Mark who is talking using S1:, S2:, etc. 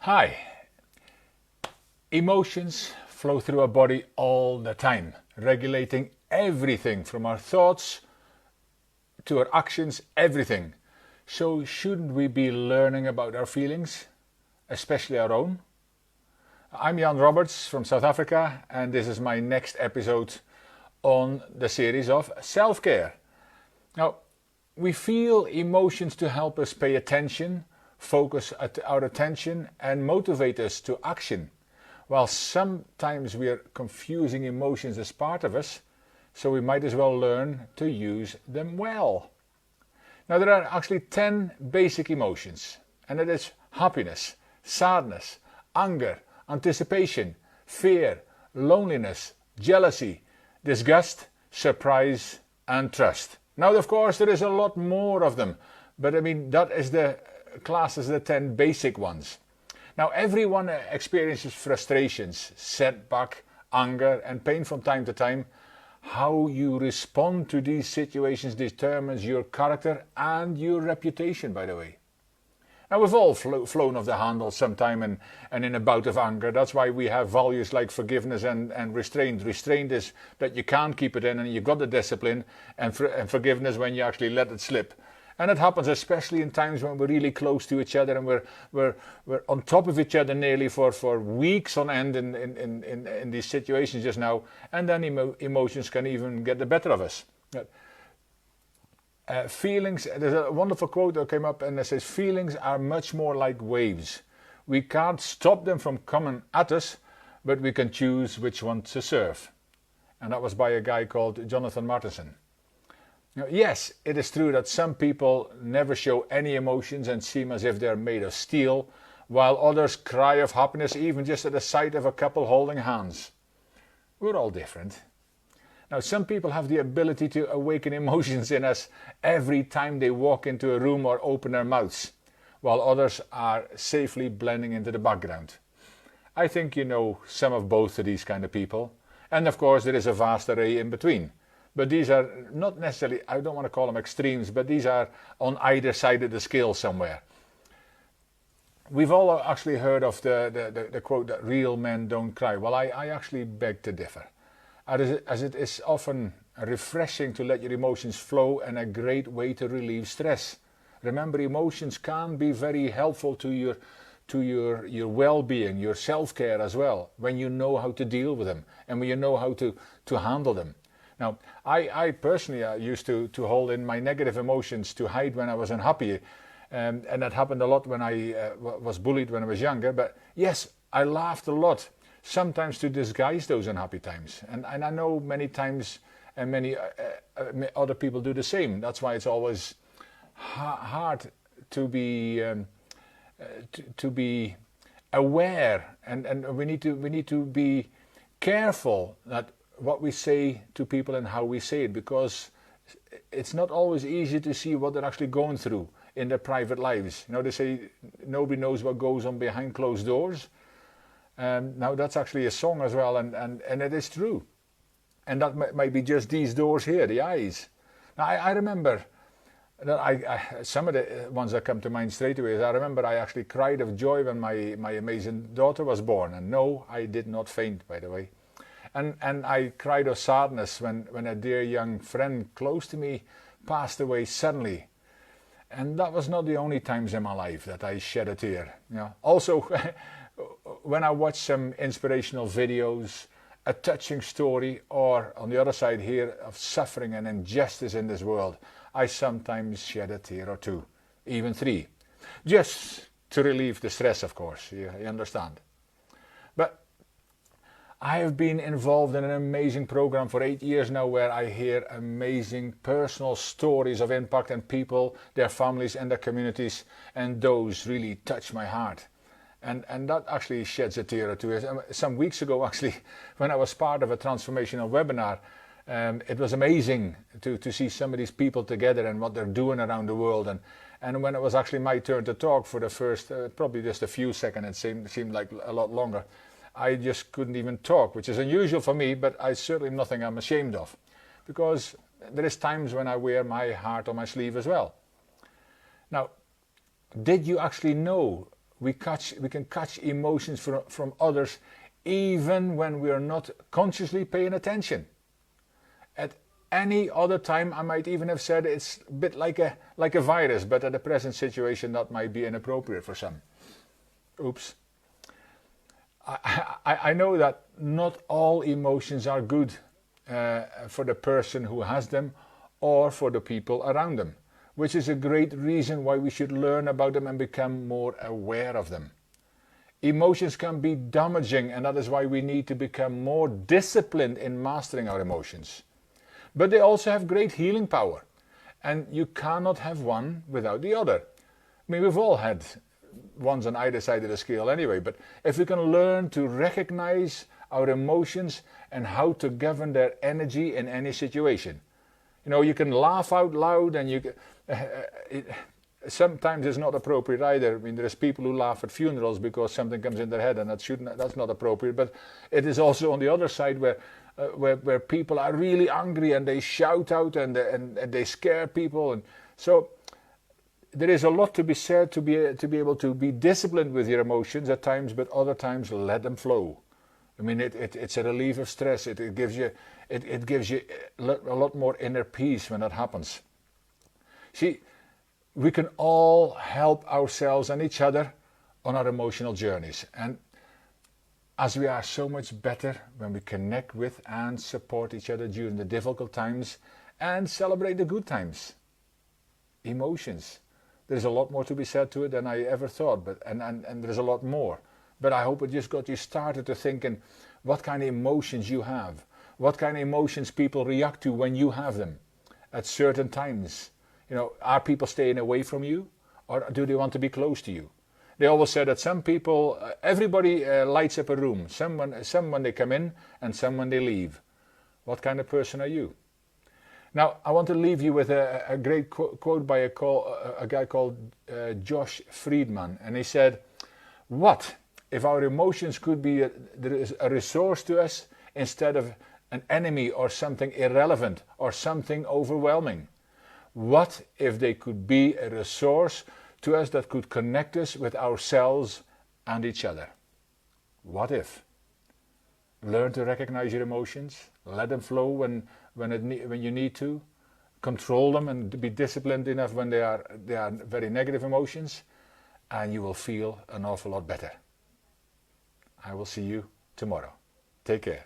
S1: Hi. Emotions flow through our body all the time, regulating everything from our thoughts to our actions, everything. So shouldn't we be learning about our feelings, especially our own? I'm Jan Roberts from South Africa, and this is my next episode on the series of self-care. Now, we feel emotions to help us pay attention, focus our attention and motivate us to action, while sometimes we are confusing emotions as part of us, so we might as well learn to use them well. Now there are actually 10 basic emotions, and it is happiness, sadness, anger, anticipation, fear, loneliness, jealousy, disgust, surprise and trust. Now of course there is a lot more of them, but I mean that is the class as the 10 basic ones. Now everyone experiences frustrations, setback, anger and pain from time to time. How you respond to these situations determines your character and your reputation, by the way. Now we've all flown off the handle sometime and in a bout of anger. That's why we have values like forgiveness and restraint. Restraint is that you can't keep it in and you've got the discipline, and forgiveness when you actually let it slip. And it happens especially in times when we're really close to each other and we're on top of each other nearly for weeks on end in these situations just now. And then emotions can even get the better of us. Feelings, there's a wonderful quote that came up and it says, feelings are much more like waves. We can't stop them from coming at us, but we can choose which one to serve. And that was by a guy called Jonathan Martinson. Now, yes, it is true that some people never show any emotions and seem as if they're made of steel, while others cry of happiness even just at the sight of a couple holding hands. We're all different. Now, some people have the ability to awaken emotions in us every time they walk into a room or open their mouths, while others are safely blending into the background. I think you know some of both of these kind of people, and of course there is a vast array in between. But these are not necessarily, I don't want to call them extremes, but these are on either side of the scale somewhere. We've all actually heard of the quote that real men don't cry. Well, I actually beg to differ. As it is often refreshing to let your emotions flow and a great way to relieve stress. Remember, emotions can be very helpful to your well-being, your self-care as well, when you know how to deal with them and when you know how to handle them. Now, I personally used to hold in my negative emotions to hide when I was unhappy, and that happened a lot when I was bullied when I was younger. But yes, I laughed a lot, sometimes to disguise those unhappy times. And I know many times and many other people do the same. That's why it's always hard to be aware, and we need to be careful that what we say to people and how we say it, because it's not always easy to see what they're actually going through in their private lives. You know, they say nobody knows what goes on behind closed doors. Now that's actually a song as well, and it is true. And that might be just these doors here, the eyes. Now I remember that some of the ones that come to mind straight away is I remember I actually cried of joy when my amazing daughter was born. And no, I did not faint, by the way. And I cried of sadness when a dear young friend close to me passed away suddenly. And that was not the only times in my life that I shed a tear. You know. Also, when I watch some inspirational videos, a touching story, or on the other side here of suffering and injustice in this world, I sometimes shed a tear or two, even 3. Just to relieve the stress, of course, you understand. But I have been involved in an amazing program for 8 years now, where I hear amazing personal stories of impact and people, their families and their communities, and those really touch my heart. And that actually sheds a tear or two. Some weeks ago, actually, when I was part of a transformational webinar, it was amazing to see some of these people together and what they're doing around the world. And when it was actually my turn to talk for the first, probably just a few seconds, it seemed like a lot longer, I just couldn't even talk, which is unusual for me, but I certainly nothing I'm ashamed of, because there is times when I wear my heart on my sleeve as well. Now, did you actually know we can catch emotions from others even when we are not consciously paying attention. At any other time, I might even have said it's a bit like a virus, but at the present situation that might be inappropriate for some. Oops. I know that not all emotions are good for the person who has them or for the people around them, which is a great reason why we should learn about them and become more aware of them. Emotions can be damaging, and that is why we need to become more disciplined in mastering our emotions. But they also have great healing power, and you cannot have one without the other. I mean, we've all had ones on either side of the scale anyway, but if we can learn to recognize our emotions and how to govern their energy in any situation. You know, you can laugh out loud, and sometimes it's not appropriate either. I mean, there's people who laugh at funerals because something comes in their head, and that's not appropriate. But it is also on the other side where people are really angry and they shout out and they scare people, and so there is a lot to be said to be able to be disciplined with your emotions at times, but other times let them flow. I mean, it's a relief of stress. It gives you a lot more inner peace when that happens. See, we can all help ourselves and each other on our emotional journeys, and as we are so much better when we connect with and support each other during the difficult times and celebrate the good times. Emotions. There's a lot more to be said to it than I ever thought, but and there's a lot more. But I hope it just got you started to thinking what kind of emotions you have, what kind of emotions people react to when you have them at certain times. You know, are people staying away from you, or do they want to be close to you? They always say that some people, everybody lights up a room. Some when they come in, and some when they leave. What kind of person are you? Now, I want to leave you with a great quote by a guy called Josh Friedman, and he said, "What if our emotions could be a resource to us instead of an enemy or something irrelevant or something overwhelming? What if they could be a resource to us that could connect us with ourselves and each other?" What if? Learn to recognize your emotions, let them flow when you need to, control them and be disciplined enough when they are very negative emotions, and you will feel an awful lot better. I will see you tomorrow. Take care.